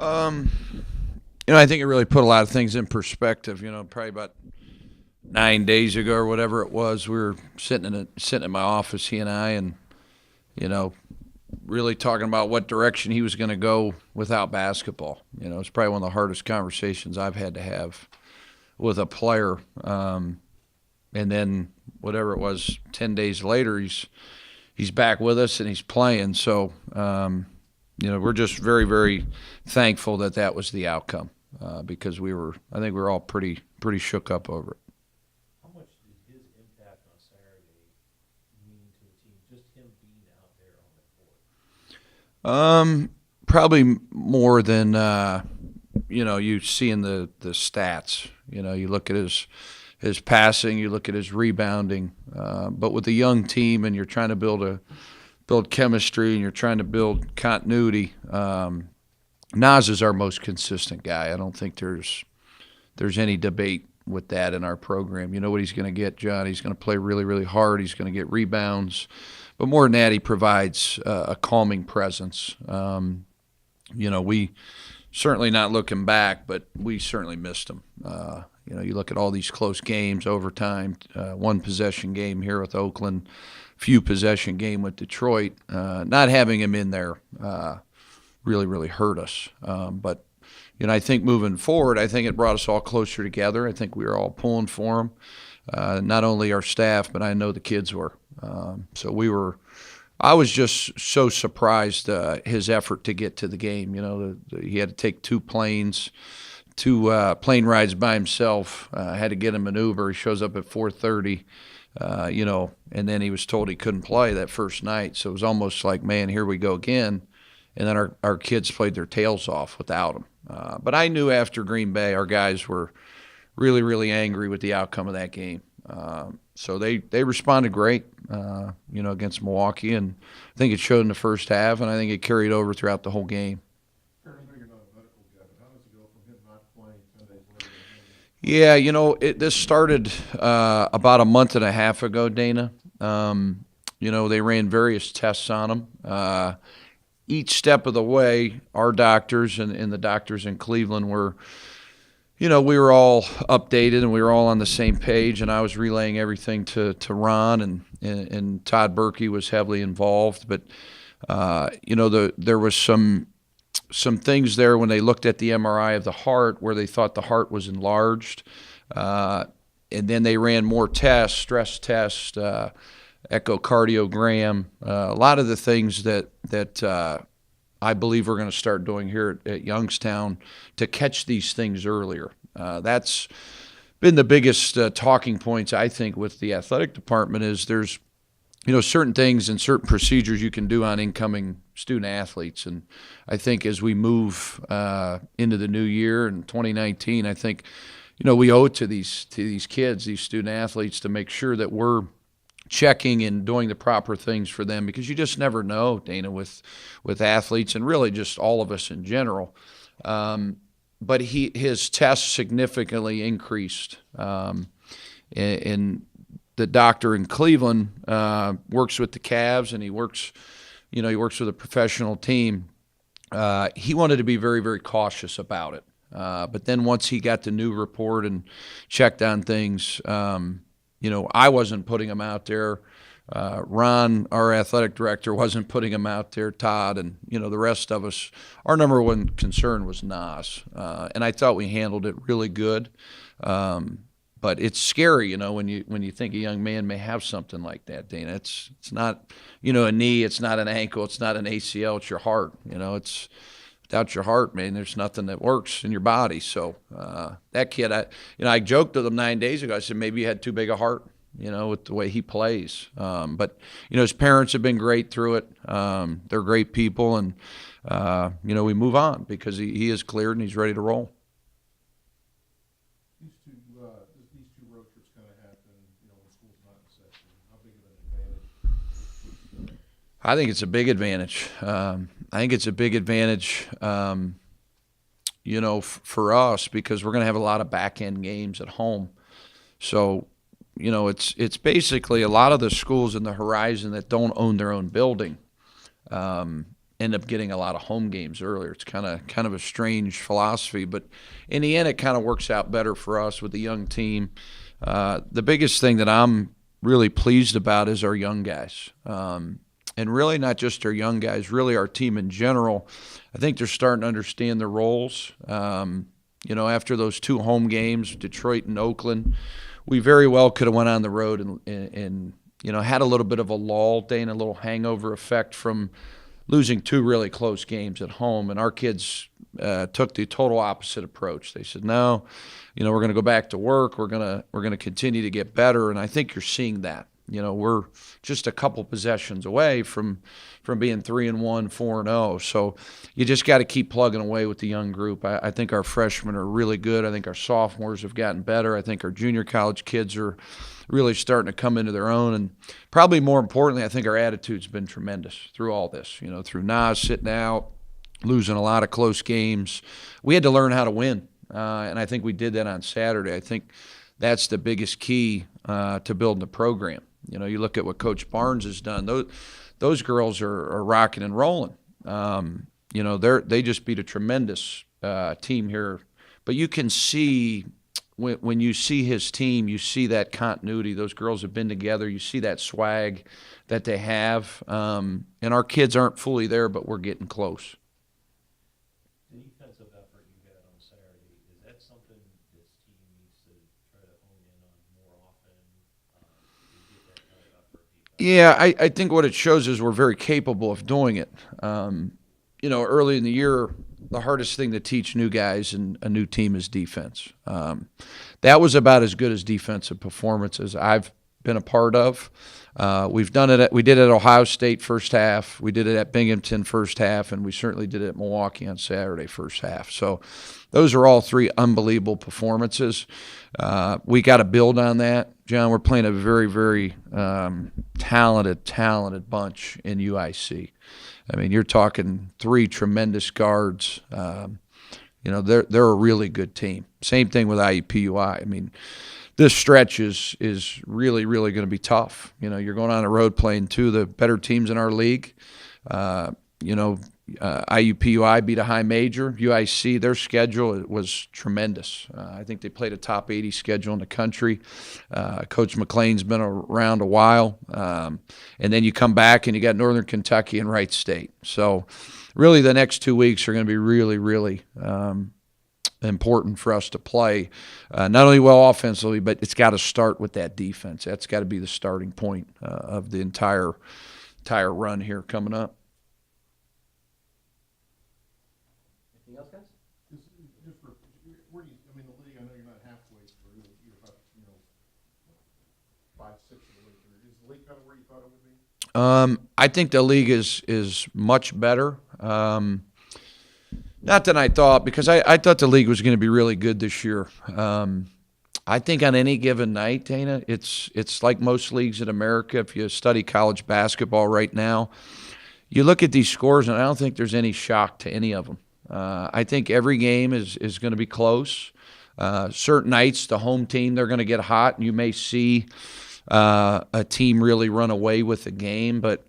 Um, I think it really put a lot of things in perspective. Probably about 9 days ago or whatever it was, we were sitting in my office, he and I, and you know, really talking about what direction he was going to go without basketball. It's probably one of the hardest conversations I've had to have with a player. And then whatever it was, 10 days later, he's back with us and he's playing. So we're just very, very thankful that that was the outcome because I think we were all pretty shook up over it. How much did his impact on Saturday mean to the team? Just him being out there on the court. Probably more than you see in the stats. You look at his passing, you look at his rebounding, but with a young team and you're trying to build chemistry and you're trying to build continuity. Nas is our most consistent guy. I don't think there's any debate with that in our program. You know what he's going to get, John? He's going to play really, really hard. He's going to get rebounds. But more than that, he provides a calming presence. We certainly not looking back, but we certainly missed him. You look at all these close games, overtime, one possession game here with Oakland, few possession game with Detroit. Not having him in there really, really hurt us. But I think moving forward, I think it brought us all closer together. I think we were all pulling for him, not only our staff, but I know the kids were. I was just so surprised his effort to get to the game. He had to take two plane rides by himself. Had to get him an Uber. He shows up at 4:30. And then he was told he couldn't play that first night. So it was almost like, man, here we go again. And then our kids played their tails off without him. But I knew after Green Bay, our guys were really, really angry with the outcome of that game. So they responded great, against Milwaukee, and I think it showed in the first half, and I think it carried over throughout the whole game. Kurt, I know you're not a medical guy, but how does it go from him not playing 10 days later? Yeah, this started about a month and a half ago, Dana. They ran various tests on him. Each step of the way, our doctors and the doctors in Cleveland were we were all updated and we were all on the same page, and I was relaying everything to Ron, and Todd Berkey was heavily involved. But there was some things there when they looked at the MRI of the heart where they thought the heart was enlarged, and then they ran more tests, stress tests, echocardiogram, a lot of the things that I believe we're going to start doing here at Youngstown to catch these things earlier. That's been the biggest talking points, I think, with the athletic department is there's, certain things and certain procedures you can do on incoming student athletes. And I think as we move into the new year in 2019, I think, we owe it to these kids, these student athletes, to make sure that we're checking and doing the proper things for them, because you just never know, Dana, with athletes and really just all of us in general. But his tests significantly increased, and the doctor in Cleveland works with the Cavs, and he works with a professional team. He wanted to be very, very cautious about it. But then once he got the new report and checked on things, I wasn't putting him out there. Ron, our athletic director, wasn't putting him out there. Todd and the rest of us, our number one concern was Nas, and I thought we handled it really good. But it's scary, when you think a young man may have something like that, Dana. It's not a knee, it's not an ankle, it's not an ACL, it's your heart. It's without your heart, man, there's nothing that works in your body. So that kid, I joked with him 9 days ago. I said maybe he had too big a heart, with the way he plays. But his parents have been great through it. They're great people, and we move on because he is cleared and he's ready to roll. These two road trips kind of happen, when school's not in session. How big of an advantage? I think it's a big advantage. For us, because we're going to have a lot of back-end games at home. So, it's basically a lot of the schools in the horizon that don't own their own building. end up getting a lot of home games earlier. It's kind of a strange philosophy, but in the end, it kind of works out better for us with the young team. The biggest thing that I'm really pleased about is our young guys. And really not just our young guys, really our team in general. I think they're starting to understand their roles. After those 2 home games, Detroit and Oakland, we very well could have went on the road and had a little bit of a lull, Dana, a little hangover effect from losing 2 really close games at home. And our kids took the total opposite approach. They said, no, we're going to go back to work. We're going to continue to get better. And I think you're seeing that. We're just a couple possessions away from being 3-1, 4-0. So you just got to keep plugging away with the young group. I think our freshmen are really good. I think our sophomores have gotten better. I think our junior college kids are really starting to come into their own. And probably more importantly, I think our attitude's been tremendous through all this. Through Nas sitting out, losing a lot of close games. We had to learn how to win, and I think we did that on Saturday. I think that's the biggest key to building the program. You look at what Coach Barnes has done. Those girls are rocking and rolling. They just beat a tremendous team here. But you can see when you see his team, you see that continuity. Those girls have been together. You see that swag that they have. And our kids aren't fully there, but we're getting close. The defensive effort you had on Saturday, is that something this team needs to try to hone in on more often? To get that kind of effort defense? Yeah, I think what it shows is we're very capable of doing it. Early in the year, the hardest thing to teach new guys and a new team is defense. That was about as good as defensive performance as I've been a part of. We've done it. We did it at Ohio State first half. We did it at Binghamton first half, and we certainly did it at Milwaukee on Saturday first half. So those are all 3 unbelievable performances. We got to build on that, John. We're playing a very, very talented bunch in UIC. I mean, you're talking 3 tremendous guards. They're a really good team. Same thing with IUPUI. I mean, this stretch is really, really going to be tough. You're going on the road playing 2 of the better teams in our league. IUPUI beat a high major. UIC, their schedule was tremendous. I think they played a top 80 schedule in the country. Coach McLean's been around a while. And then you come back and you got Northern Kentucky and Wright State. So really the next 2 weeks are going to be really, really important for us to play, not only well offensively, but it's got to start with that defense. That's got to be the starting point of the entire run here coming up. Anything else, guys? Where do you, the league, I know you're not halfway through, you're about, 5, 6 of the way through. Is the league kind of where you thought it would be? I think the league is much better. Not than I thought, because I thought the league was going to be really good this year. I think on any given night, Dana, it's like most leagues in America. If you study college basketball right now, you look at these scores, and I don't think there's any shock to any of them. I think every game is going to be close. Certain nights, the home team, they're going to get hot, and you may see a team really run away with the game. But,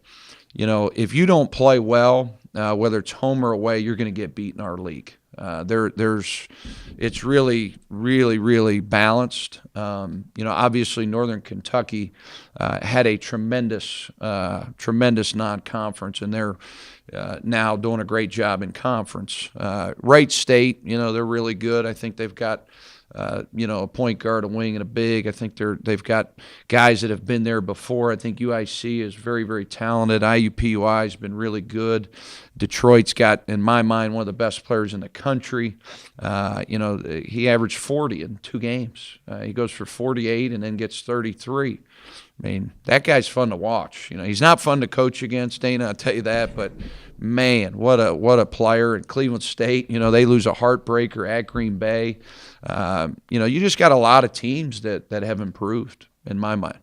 if you don't play well, whether it's home or away, you're going to get beat in our league. It's really, really, really balanced. Obviously Northern Kentucky had a tremendous non-conference, and they're now doing a great job in conference. Wright State, they're really good. I think they've got a point guard, a wing, and a big. I think they've got guys that have been there before. I think UIC is very, very talented. IUPUI has been really good. Detroit's got, in my mind, one of the best players in the country. He averaged 40 in 2 games. He goes for 48 and then gets 33. I mean, that guy's fun to watch. He's not fun to coach against, Dana, I'll tell you that, but man, what a player. At Cleveland State, they lose a heartbreaker at Green Bay. You just got a lot of teams that have improved, in my mind.